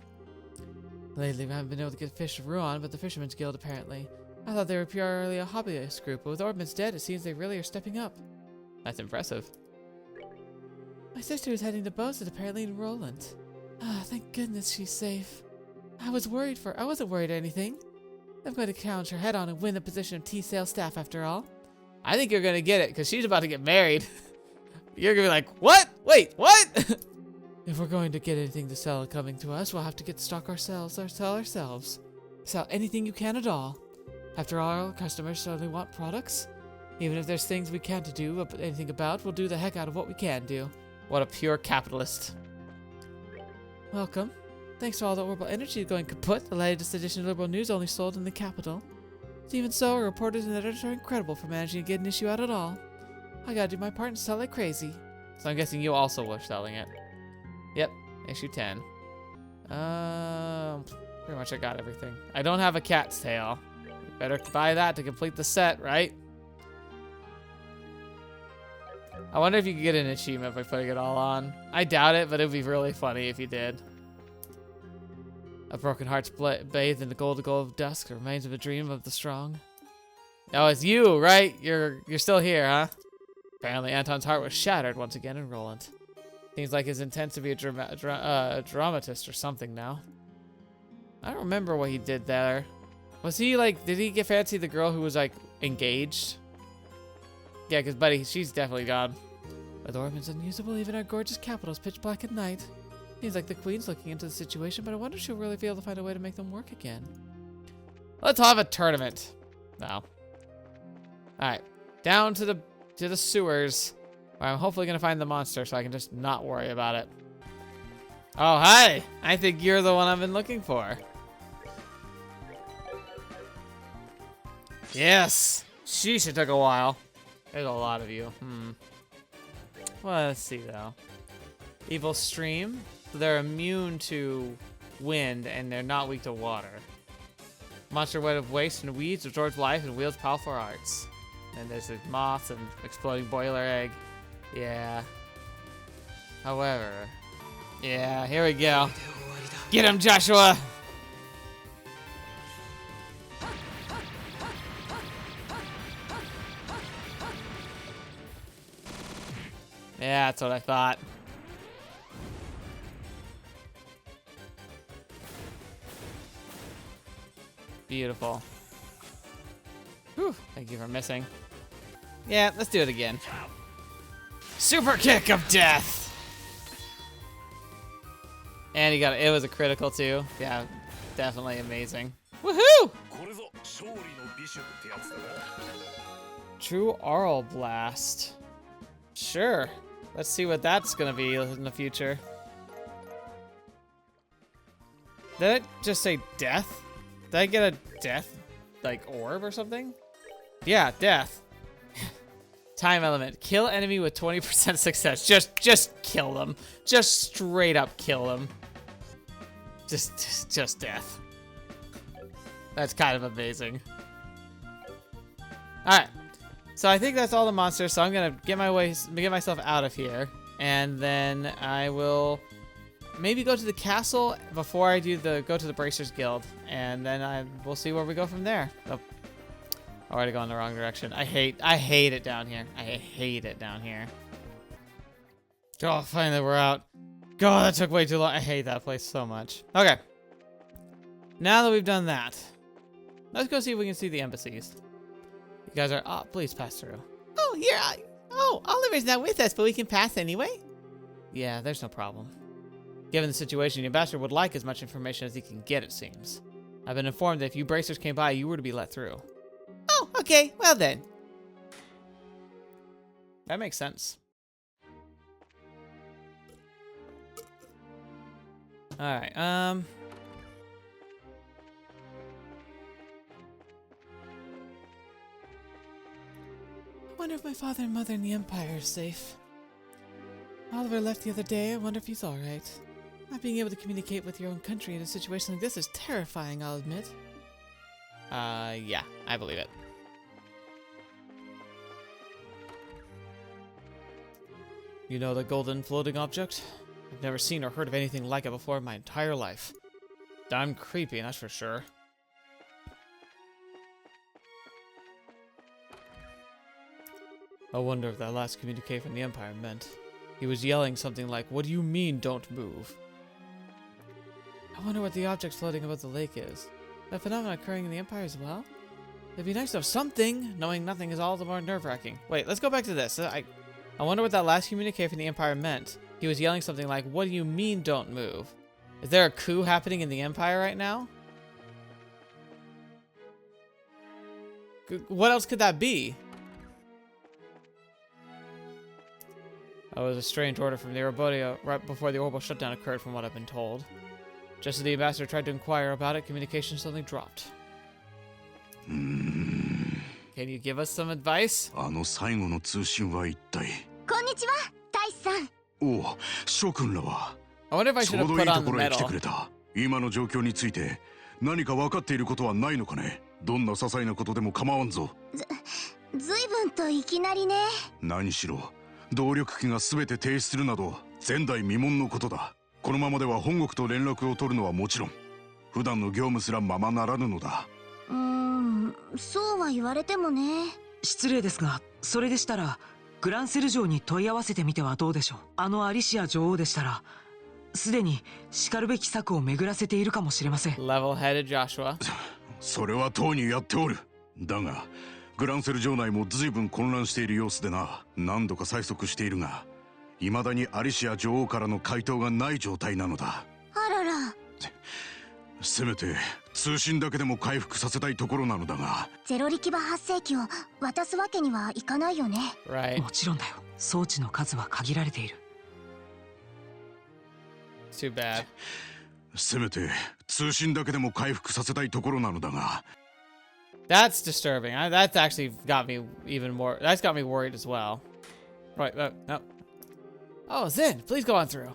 Lately, we haven't been able to get fish of Rouen, but the Fishermen's Guild apparently. I thought they were purely a hobbyist group, but with Orbman's dead, it seems they really are stepping up. That's impressive. My sister is heading to Boset, apparently in Rolant. Ah, thank goodness she's safe. I wasn't worried or anything. I'm going to challenge her head on and win the position of T-Sales staff after all. I think you're going to get it, because she's about to get married. You're going to be like, what? Wait, what? If we're going to get anything to sell coming to us, we'll have to get stock ourselves. Sell anything you can at all. After all, our customers certainly want products. Even if there's things we can't do anything about, we'll do the heck out of what we can do. What a pure capitalist. Welcome. Thanks to all the orbital energy going kaput, the latest edition of Liberal News only sold in the capital. Even so, our reporters and editors are incredible for managing to get an issue out at all. I gotta do my part and sell like crazy. So I'm guessing you also were selling it. Yep, issue 10. Pretty much I got everything. I don't have a cat's tail. Better buy that to complete the set, right? I wonder if you could get an achievement by putting it all on. I doubt it, but it would be really funny if you did. A broken heart's bathed in the gold of dusk, the remains of a dream of the strong. Oh, it's you, right? You're still here, huh? Apparently Anton's heart was shattered once again in Rolant. Seems like his intent to be a dramatist or something now. I don't remember what he did there. Was he like, did he get fancy the girl who was like engaged? Yeah, because buddy, she's definitely gone. With ornaments unusable, even our gorgeous capital's pitch black at night. Seems like the queen's looking into the situation, but I wonder if she'll really be able to find a way to make them work again. Let's have a tournament. No. Alright. Down to the sewers. Where I'm hopefully gonna find the monster so I can just not worry about it. Oh, hi! I think you're the one I've been looking for. Yes! Sheesh, it took a while. There's a lot of you. Well, let's see though. Evil Stream. They're immune to wind and they're not weak to water. Monster Web of Waste and Weeds absorbs life and wields powerful arts. And there's the moths and exploding boiler egg. Yeah. However. Yeah, here we go. Get him, Joshua! Yeah, that's what I thought. Beautiful. Whew, thank you for missing. Yeah, let's do it again. Super kick of death! And he got it. It was a critical too. Yeah, definitely amazing. Woohoo! True Aural Blast. Sure. Let's see what that's gonna be in the future. Did it just say death? Did I get a death, like, orb or something? Yeah, death. Time element. Kill enemy with 20% success. Just kill them. Just straight up kill them. Just death. That's kind of amazing. Alright. So I think that's all the monsters, so I'm gonna get myself out of here. And then I will maybe go to the castle before I do go to the Bracers Guild. And then we'll see where we go from there. Oh, already going the wrong direction. I hate it down here. I hate it down here. Oh, finally we're out. God, that took way too long. I hate that place so much. Okay. Now that we've done that, let's go see if we can see the embassies. You guys are, please pass through. Oh, here, Oliver's not with us, but we can pass anyway. Yeah, there's no problem. Given the situation, the ambassador would like as much information as he can get, it seems. I've been informed that if you Bracers came by, you were to be let through. Oh, okay, well then. That makes sense. Alright, I wonder if my father and mother in the Empire are safe. Oliver left the other day. I wonder if he's alright. Not being able to communicate with your own country in a situation like this is terrifying, I'll admit. Yeah, I believe it. You know the golden floating object? I've never seen or heard of anything like it before in my entire life. Damn creepy, that's for sure. I wonder if that last communique from the Empire meant. He was yelling something like, "What do you mean, don't move?" I wonder what the object floating above the lake is. That phenomenon occurring in the Empire as well? It'd be nice to have something. Knowing nothing is all the more nerve-wracking. Wait, let's go back to this. I wonder what that last communique from the Empire meant. He was yelling something like, "What do you mean, don't move?" Is there a coup happening in the Empire right now? What else could that be? Oh, it was a strange order from the Arabodia right before the orbital shutdown occurred, from what I've been told. Just as the ambassador tried to inquire about it, communication suddenly dropped. Can you give us some advice? こんにちは、大使さん。おお、諸君らは I wonder if I ち should ょう have どい put いと on こ the ろへ来て medal. くれた。今の状況について何か分かっていることはないのかね。どんな些細なことでも構わんぞ。ずいぶんといきなりね。何しろ動力機が全て停止するなど前代未聞のことだ。このままでは本国と連絡を取るのはもちろん普段の業務すらままならぬのだ。そうは言われてもね。失礼ですが、それでしたらグランセル城に問い合わせてみてはどうでしょう。あのアリシア女王でしたらすでに叱るべき策を巡らせているかもしれません。 Level-headed Joshua. それはとうにやっておる。だがグランセル城内も随分混乱している様子でな。何度か催促しているが未だにアリシア女王からの回答がない状態なのだ。あらら。せめて通信だけでも回復させたいところなのだが。ゼロ力場発生機を渡すわけにはいかないよね。Right. もちろんだよ。装置の数は限られている。 Too bad. せめて通信だけでも回復させたいところなのだが。 That's disturbing. That's actually got me even more. That's got me worried as well. Right. No. Oh, Zen, please go on through.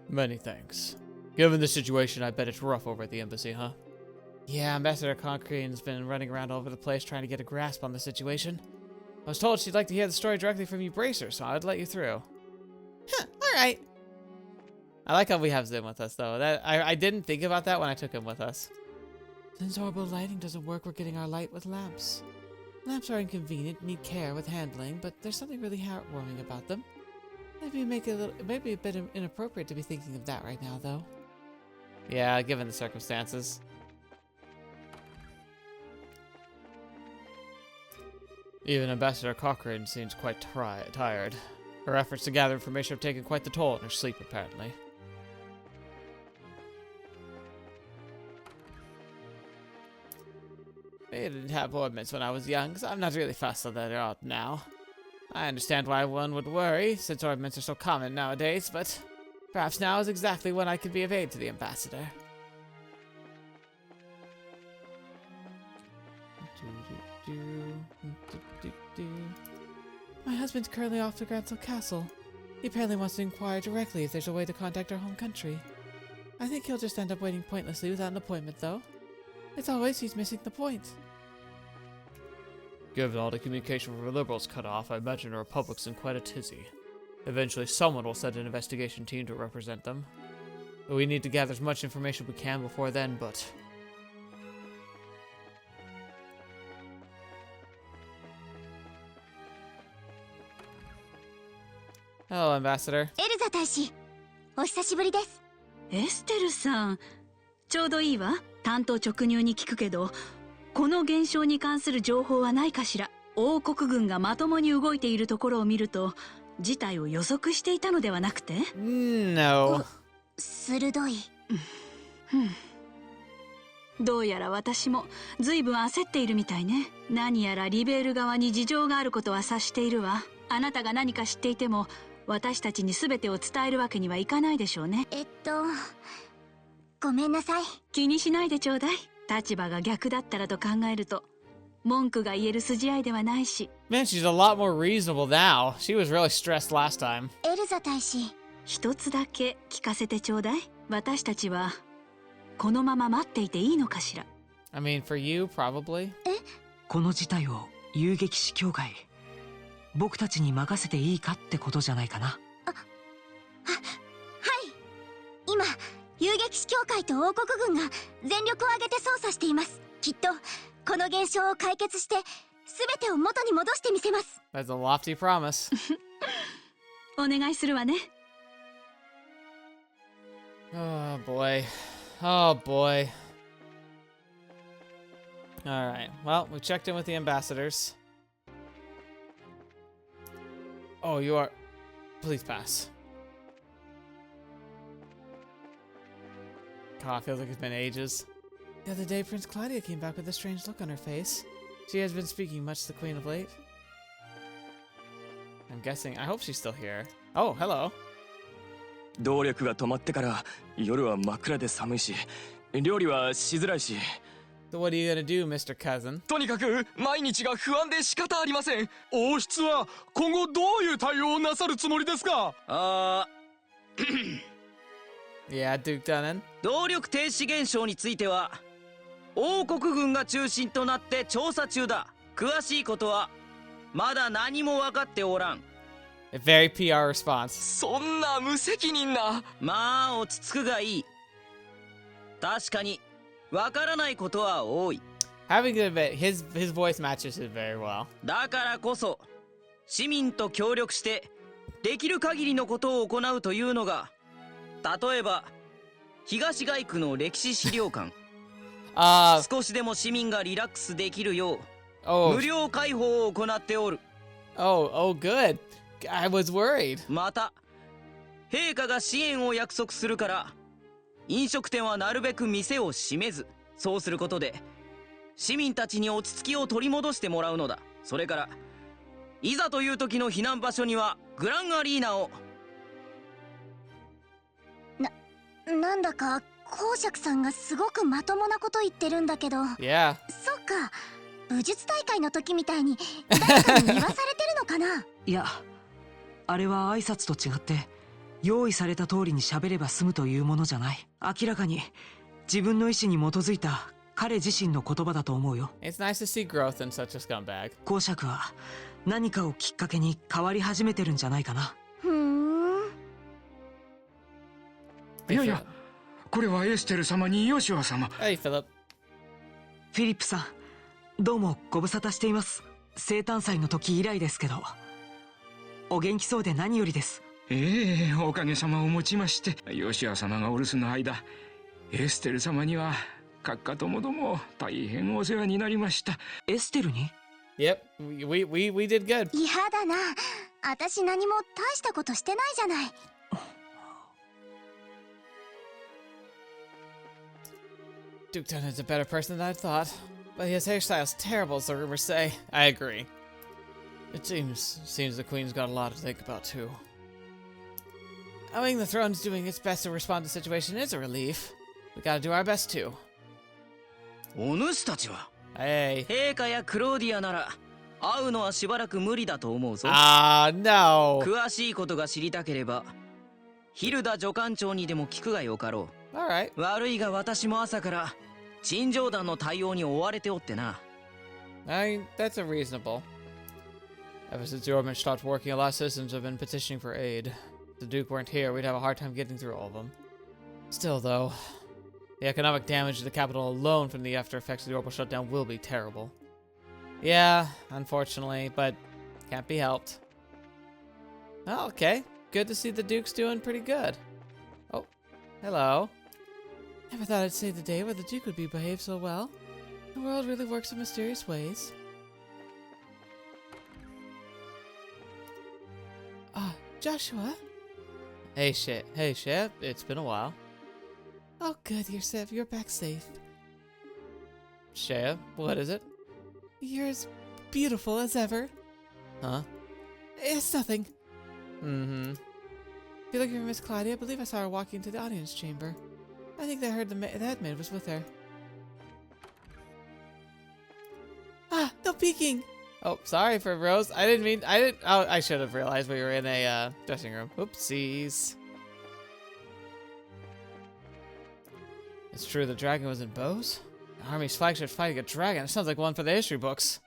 Many thanks. Given the situation, I bet it's rough over at the embassy, huh? Yeah, Ambassador Concrene's been running around all over the place trying to get a grasp on the situation. I was told she'd like to hear the story directly from you, Bracer, so I'd let you through. Huh, alright. I like how we have Zen with us, though. I didn't think about that when I took him with us. Since orbital lighting doesn't work, we're getting our light with lamps. Lamps are inconvenient, need care with handling, but there's something really heartwarming about them. Maybe a bit inappropriate to be thinking of that right now, though. Yeah, given the circumstances. Even Ambassador Cochrane seems quite tired. Her efforts to gather information have taken quite the toll on her sleep, apparently. I didn't have ornaments when I was young, so I'm not really fussed on that out now. I understand why one would worry, since ornaments are so common nowadays, but perhaps now is exactly when I could be of aid to the ambassador. My husband's currently off to Grancel Castle. He apparently wants to inquire directly if there's a way to contact our home country. I think he'll just end up waiting pointlessly without an appointment, though. As always, he's missing the point. Given all the communication from Liberl's cut off, I imagine the Republic's in quite a tizzy. Eventually, someone will send an investigation team to represent them. We need to gather as much information we can before then, but... Hello, Ambassador. エルザ大使、お久しぶりです。エステルさん、ちょうどいいわ。担当直入に聞くけど、この現象に関する情報はないかしら。王国軍がまともに動いているところを見ると、事態を予測していたのではなくて？ No. 鋭い。どうやら私も随分焦っているみたいね。何やらリベール側に事情があることは察しているわ。あなたが何か知っていても、私たちに全てを伝えるわけにはいかないでしょうね。ごめんなさい。気にしないでちょうだい。立場が逆だったらと考えると、文句が言える筋合いではないし。Man, she's a lot more reasonable now. She was really stressed last time. エルザ大使。一つだけ聞かせてちょうだい。私たちはこのまま待っていていいのかしら。I mean, for you, probably. この事態を遊撃士協会、僕たちに任せていいかってことじゃないかな。はい。今遊撃士協会と王国軍が全力を挙げて捜査しています。きっとこの現象を解決して全てを元に戻してみせます。That's a lofty promise. お願いするわね。Oh boy. Oh boy. Alright, well, we checked in with the ambassadors. Oh, you are... Please pass. God, it feels like it's been ages. The other day, Prince Claudia came back with a strange look on her face. She has been speaking much to the Queen of late. I'm guessing... I hope she's still here. Oh, hello. 動力が止まってから夜は真っ暗で寒いし、料理はしづらいし、So what are you gonna do, Mr. Cousin? とにかく毎日が不安で仕方ありません。王室は今後どういう対応をなさるつもりですか？ Yeah, Duke Dunnan. 動力停止現象については王国軍が中心となって調査中だ。詳しいことはまだ何も分かっておらん。 A very PR response. そんな無責任な。まあ落ち着くがいい。確かに分からないことは多い。 Having to admit, his voice matches it very well. だからこそ市民と協力してできる限りのことを行うというのが、例えば東街区の歴史資料館。少しでも市民がリラックスできるよう無料開放を行っておる。Oh, good. I was worried. また陛下が支援を約束するから飲食店はなるべく店を閉めず、そうすることで市民たちに落ち着きを取り戻してもらうのだ。それからいざという時の避難場所にはグランアリーナを。なんだか公爵さんがすごくまともなこと言ってるんだけど。Yeah. そっか、武術大会の時みたいに誰かに言わされてるのかな。いや、あれは挨拶と違って用意された通りに喋れば済むというものじゃない。明らかに自分の意思に基づいた彼自身の言葉だと思うよ。 It's nice to see growth in such a scumbag. 公爵は何かをきっかけに変わり始めてるんじゃないかな。いやいや、これはエステル様にヨシュア様。Hey, Philip. フィリップさん、どうもご無沙汰しています。生誕祭の時以来ですけど。お元気そうで何よりです。おかげさまをもちまして、ヨシュア様がお留守の間、エステル様には閣下ともども大変お世話になりました。エステルに？ Yep, we did good. 嫌だな、私何も大したことしてないじゃない。Duke Dunnan's a better person than I thought, but his hairstyle's terrible, as the rumors say. I agree. It seems the Queen's got a lot to think about too. Knowing the throne's doing its best to respond to the situation is a relief. We gotta do our best too. お主たちは Hey. 陛下やクローディアなら会うのはしばらく無理だと思うぞ。No. 詳しいことが知りたければヒルダ助官長にでも聞くがよかろう。Alright. 悪いが私も朝から陳情団の対応に追われておってな。That's reasonable. Ever since the Ormond stopped working, a lot of citizens have been petitioning for aid. If the Duke weren't here, we'd have a hard time getting through all of them. Still, though, the economic damage to the capital alone from the after effects of the orbital shutdown will be terrible. Yeah, unfortunately, but can't be helped. Oh, okay. Good to see the Duke's doing pretty good. Oh, hello. Never thought I'd say the day where the Duke would be behaved so well. The world really works in mysterious ways. Joshua? Hey, Shep. It's been a while. Oh, good. You're back safe. Shep, what is it? You're as beautiful as ever. Huh? It's nothing. Mm-hmm. If you're looking for Miss Claudia, I believe I saw her walking into the audience chamber. I think I heard the headmaid was with her. No peeking! Oh, sorry for Rose. I should have realized we were in a dressing room. Oopsies. It's true the dragon was in Bose? The army's flagship fighting a dragon. It sounds like one for the history books.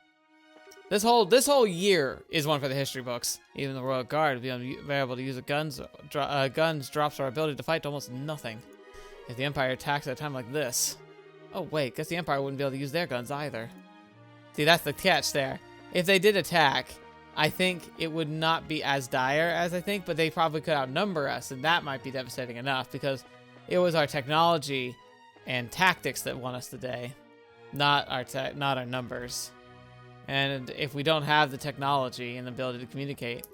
This whole year is one for the history books. Even the Royal Guard will be able to use the guns drops our ability to fight to almost nothing. If the Empire attacks at a time like this. Oh wait, guess the Empire wouldn't be able to use their guns either. See, that's the catch there. If they did attack, I think it would not be as dire as I think, but they probably could outnumber us, and that might be devastating enough, because it was our technology and tactics that won us the day, not our numbers. And if we don't have the technology and the ability to communicate,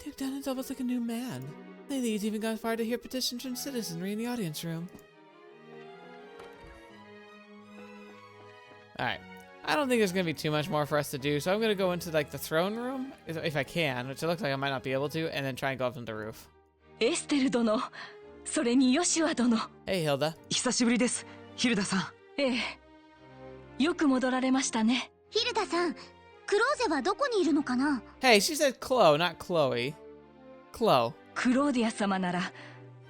Duke Dunnan's almost like a new man. Lately, he's even gone far to hear petitions from citizenry in the audience room. Alright. I don't think there's going to be too much more for us to do, so I'm going to go into, like, the throne room, if I can, which it looks like I might not be able to, and then try and go up on the roof. エステル殿、それにヨシュア殿。Hey, Hilda. 久しぶりです、ヒルダさん。ええ、よく戻られましたね。ヒルダさん、クローゼはどこにいるのかな？ Hey, she said Kloe, not Chloe. Kloe. クローディア様なら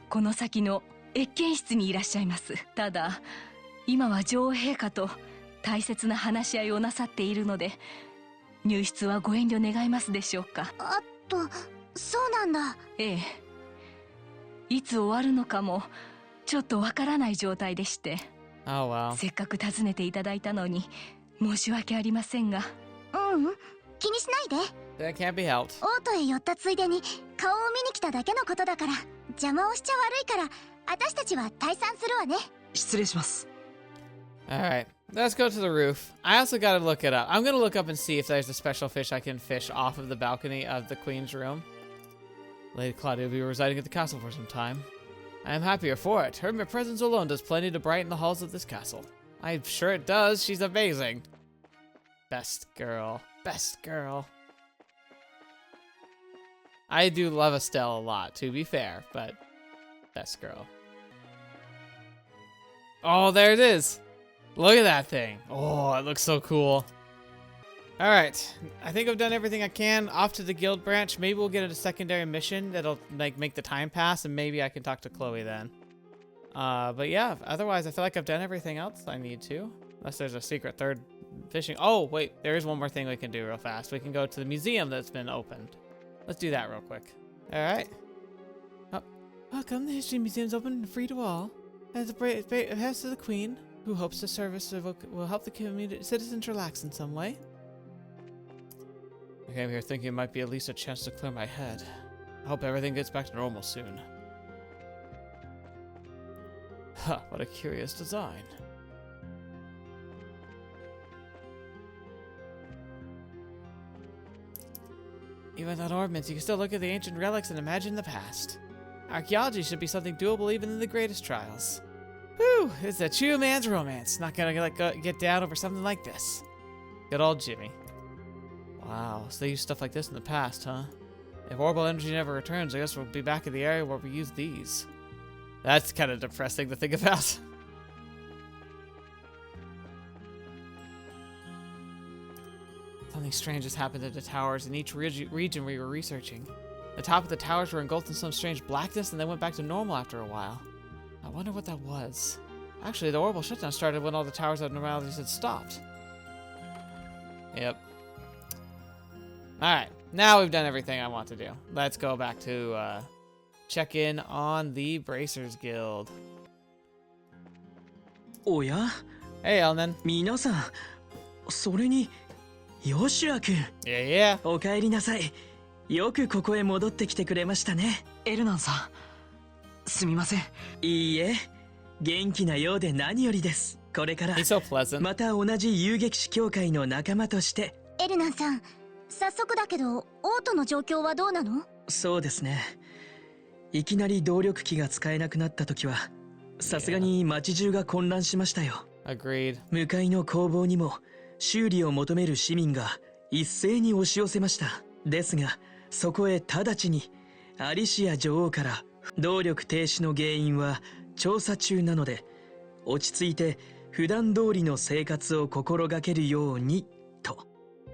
この先の謁見室にいらっしゃいます。ただ今は女王陛下と大切な話し合いをなさっているので入室はご遠慮願いますでしょうか。そうなんだ。ええ、いつ終わるのかもちょっとわからない状態でして。Oh, wow. せっかく訪ねていただいたのに申し訳ありませんが。気にしないで。 That can't be helped. 王都へ寄ったついでに顔を見に来ただけのことだから邪魔をしちゃ悪いから私たちは退散するわね。失礼します。 Alright, let's go to the roof. I also gotta look it up. I'm gonna look up and see if there's a special fish I can fish off of the balcony of the Queen's room. Lady Claudia will be residing at the castle for some time. I am happier for it. Her presence alone does plenty to brighten the halls of this castle. I'm sure it does. She's amazing. Best girl. Best girl. I do love Estelle a lot, to be fair, but best girl. Oh, there it is. Look at that thing. Oh, it looks so cool. Alright, I think I've done everything I can. Off to the guild branch. Maybe we'll get a secondary mission that'll like make the time pass, and maybe I can talk to Kloe then. But yeah, otherwise I feel like I've done everything else I need to. Unless there's a secret third fishing. Oh, wait, there is one more thing we can do real fast. We can go to the museum that's been opened. Let's do that real quick. Alright. Oh, welcome. The History Museum's open and free to all. As a behest of the Queen, who hopes the service will help the community citizens relax in some way. I came here thinking it might be at least a chance to clear my head. I hope everything gets back to normal soon. Huh, what a curious design. Even without ornaments, you can still look at the ancient relics and imagine the past. Archaeology should be something doable even in the greatest trials. Whew, it's a true man's romance. Not gonna get down over something like this. Good old Jimmy. Wow, so they used stuff like this in the past, huh? If orbital energy never returns, I guess we'll be back in the area where we use these. That's kind of depressing to think about. Something strange has happened at the towers in each region we were researching. The top of the towers were engulfed in some strange blackness and then went back to normal after a while. I wonder what that was. Actually, the orbital shutdown started when all the towers' abnormalities had stopped. Yep. Alright, now we've done everything I want to do. Let's go back to check in on the Bracers Guild. おや Hey, Elnan. 皆さん、それにヨシュア君、 Yeah, yeah. お帰りなさい。よくここへ戻ってきてくれましたね。エルナンさん、すみません。いいえ、元気なようで何よりです。これから He's so pleasant. また同じ遊撃士協会の仲間として。エルナンさん、早速だけど王都の状況はどうなの？そうですね。いきなり動力機が使えなくなった時はさすがに街中が混乱しましたよ。 Agreed. 向かいの工房にも修理を求める市民が一斉に押し寄せました。ですがそこへ直ちにアリシア女王から動力停止の原因は調査中なので落ち着いて普段通りの生活を心がけるようにと。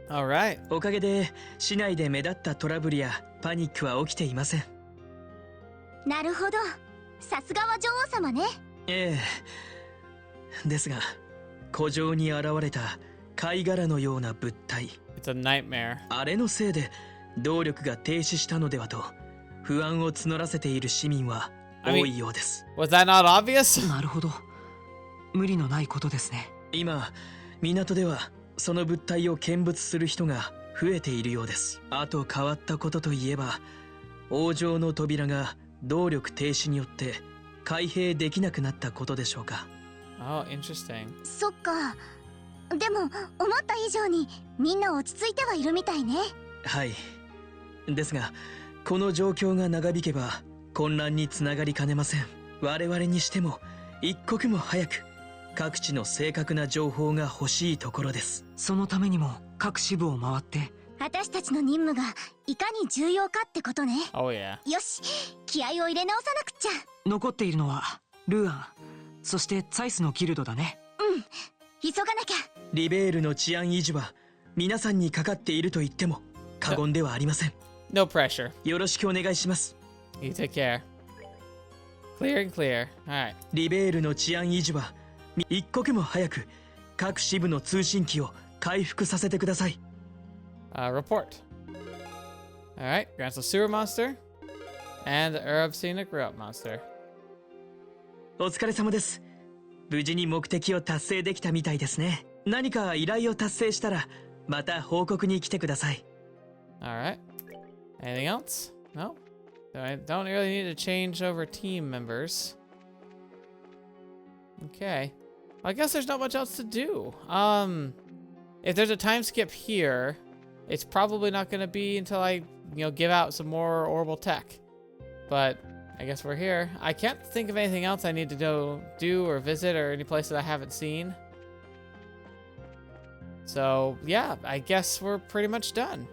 Alright. おかげで市内で目立ったトラブルやパニックは起きていません。なるほど、さすがは女王様ね。ええ。ですが古城に現れた貝殻のような物体、 It's a nightmare. あれのせいで動力が停止したのではと不安を募らせている市民は多いようです。 Was that not obvious? なるほど。無理のないことですね。今港ではその物体を見物する人が増えているようです。あと変わったことといえば王城の扉が動力停止によって開閉できなくなったことでしょうか。 Oh, interesting. そっか。でも思った以上にみんな落ち着いてはいるみたいね。はい。ですがこの状況が長引けば混乱につながりかねません。我々にしても一刻も早く各地の正確な情報が欲しいところです。そのためにも各支部を回って私たちの任務がいかに重要かってことね。 Oh, yeah. よし、気合を入れ直さなくっちゃ。残っているのはルーアン、そしてツァイスのギルドだね。急がなきゃ。リベールの治安維持は皆さんにかかっていると言っても過言ではありません。 No pressure. よろしくお願いします。 You take care. Clear and clear. Alright. リベールの治安維持は一刻も早く各支部の通信機を回復させてください。 Report. Alright. Grancel Sewer Monster. And the Arab Scenic Route Monster. お疲れ様です。無事に目的を達成できたみたいですね。何か依頼を達成したらまた報告に来てください。 Alright. Anything else? No? I don't really need to change over team members. Okay. I guess there's not much else to do. If there's a time skip here, it's probably not going to be until I, give out some more orbital tech. But I guess we're here. I can't think of anything else I need to go do or visit or any place that I haven't seen. So, yeah, I guess we're pretty much done.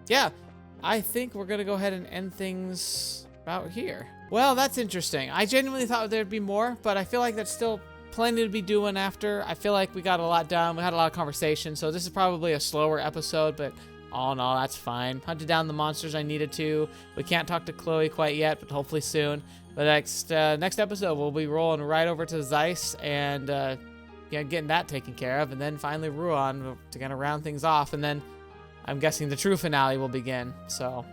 Yeah, I think we're going to go ahead and end things about here. Well, that's interesting. I genuinely thought there'd be more, but I feel like that's still plenty to be doing after. I feel like we got a lot done. We had a lot of conversation, so this is probably a slower episode, but all in all, that's fine. Hunted down the monsters I needed to. We can't talk to Kloe quite yet, but hopefully soon. But next episode, we'll be rolling right over to Zeiss and getting that taken care of, and then finally Ruan to kind of round things off, and then I'm guessing the true finale will begin. So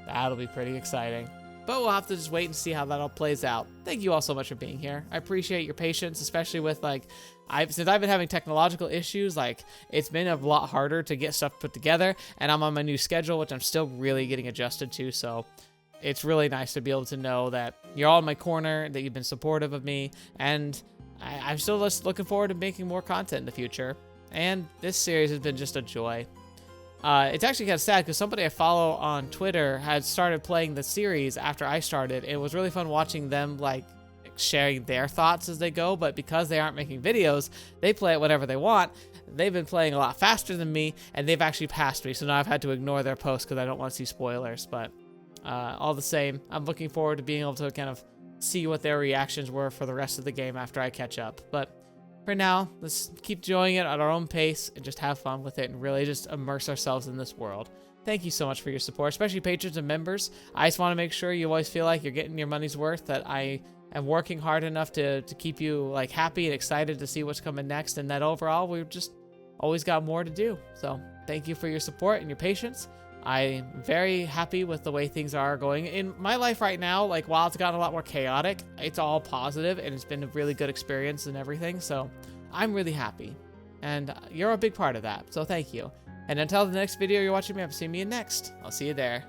that'll be pretty exciting. But we'll have to just wait and see how that all plays out. Thank you all so much for being here. I appreciate your patience, especially with since I've been having technological issues, it's been a lot harder to get stuff put together, and I'm on my new schedule, which I'm still really getting adjusted to, so it's really nice to be able to know that you're all in my corner, that you've been supportive of me, and I'm still just looking forward to making more content in the future. And this series has been just a joy. It's actually kind of sad because somebody I follow on Twitter had started playing the series after I started. It was really fun watching them sharing their thoughts as they go, but because they aren't making videos, they play it whenever they want. They've been playing a lot faster than me, and they've actually passed me, so now I've had to ignore their posts because I don't want to see spoilers. But all the same, I'm looking forward to being able to kind of see what their reactions were for the rest of the game after I catch up. But for now, let's keep enjoying it at our own pace and just have fun with it and really just immerse ourselves in this world. Thank you so much for your support, especially patrons and members. I just want to make sure you always feel like you're getting your money's worth, that I am working hard enough to keep you happy and excited to see what's coming next, and that overall we've just always got more to do. So thank you for your support and your patience. I'm very happy with the way things are going in my life right now. While it's gotten a lot more chaotic, it's all positive and it's been a really good experience and everything. So I'm really happy, and you're a big part of that. So thank you. And until the next video you're watching me, I've seen me in next. I'll see you there.